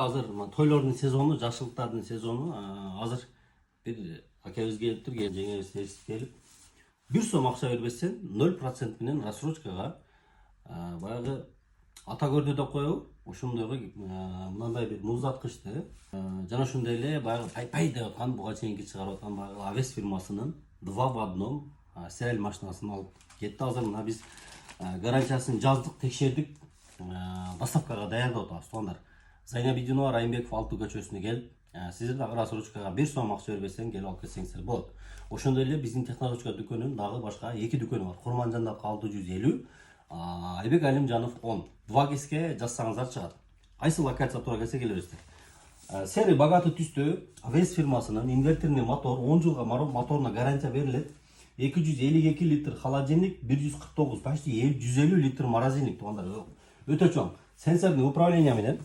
Азыр тойлордун сезону, жашылыктардын сезону. Азыр бир акебиз келип тур, жеңебиз естип келип. 1 сом акча бербесен 0% менен рассрочкага баягы ата көрдү деп коебу. Ошондойго мындай бир муздаткычты жана ошондой эле баягы пай деп аткан буга чейинки чыгарып аткан баягы Авес фирмасынын 2 в 1 стираль машинасын алып кетти. Азыр мына биз гарантиясын жаздык, текшердик, доставкага даярдап атабыз туугандар. Зайнабидинова Райымбеков 6 көчөсүнө келип, сиздер дагы рассрочкага 1 сом акча бербесең келип алып кетсеңиздер болот. Ошондой эле биздин технология дүкөнүнүн дагы башка 2 дүкөнү бар. Курманжандагы 650, Айбек Алимжанов 10. 2 кеске жазсаңыздар чыгат. Айсы локация туура келсе келе бересиздер. Серый богатый түстө Авес фирмасынын инверторный мотор 10 жылга моторуна гарантия берилет. 252 литр холодильник, 149, почти 150 литр морозильник туугандар. Өтө чоң. Сенсорный управление менен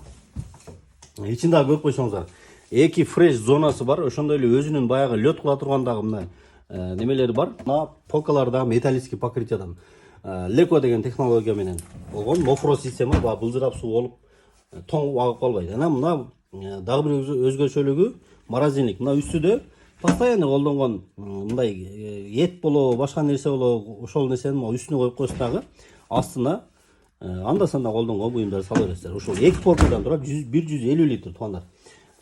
ичинде көрүп койсоңуздар. 2 фреш зонасы бар. Ошондой эле өзүнүн баягы лёд кыла тургандагы мына немелери бар. Мына полкаларда металлический покрытиядан леко деген технология менен болгон нофро система, баягы былжырап суу болуп тоңуп агып калбайт. Анан мына дагы бир өзгөчөлүгү морозильник. Мына үстүдө постоянно колдонгон мындай эт болобу, башка нерсе болобу, ошол нерсени үстүнө коюп койсо дагы астына анда санда колдонгон буюмдар сала бересиздер. Ошол 2 полкадан турат 150 литр туугандар.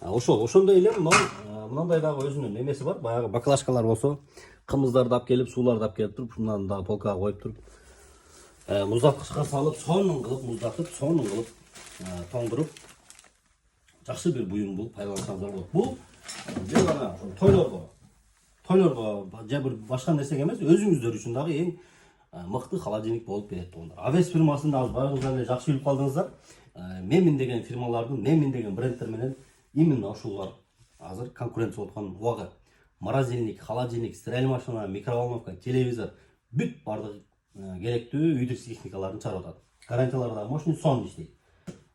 Ошондой эле мындай дагы өзүнүн эмеси бар. Баягы баклажкалар болсо, кымыздарды алып келип, сууларды алып келип туруп, мындан дагы полкага коюп туруп, муздаткычка салып, сонун кылып муздатып, сонун кылып тоңдуруп, жакшы бир буюм бул, пайдалансаңыздар болот. Бул жай гана тойлорго же бир башка нерсеге эмес, өзүңүздөр үчүн дагы эң мыкты холодильник болуп берет туугандар. Авес фирмасында азыр баарыңыздар эле жакшы билип калдыңыздар. Мен деген фирмалардын, мен деген брендтер менен именно ушулар азыр конкуренция болуп аткан убагы. Морозильник, холодильник, стираль машина, микроволновка, телевизор бүт бардык керектүү үй техникаларын чыгарып атат. Гарантиялары да мощный, сонун иштейт.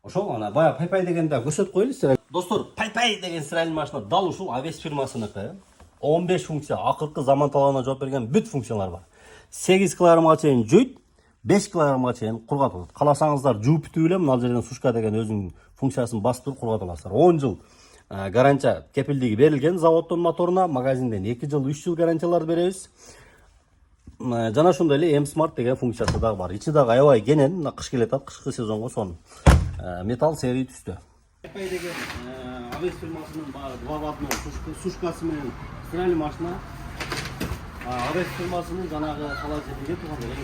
Ошол ана баягы пай дегенде көрсөтүп коелу. Достор, пай деген стираль машина дал ушул Авес фирмасыныкы. 15 функция, акыркы заман талабына жооп берген бүт функциялар бар. 8 килограммга чейин жуйт, 5 килограммга чейин кургатат. Кааласаңыздар жууп бүтүп эле мына жерден сушка деген өзүнүн функциясын басып туруп кургата аласыздар. 10 жыл гарантия кепилдиги берилген заводдун моторуна, магазинден 2 жыл, 3 жыл гарантияларды беребиз. Жана ошондой эле M-Smart деген функциясы дагы бар. Ичи дагы аябай кенен, мына кыш келатат, кышкы сезонго сонун. Металл серий түстө. Пай деген Авес фирмасынын баары 2 в 1 сушкасы менен стираль машина. Авес фирмасынын жанагы холодильниги туугандар эле.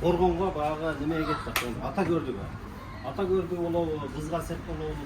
Оргонго баягы немеге кетти. Ата көрдүгү болобу, кызга сет болобу,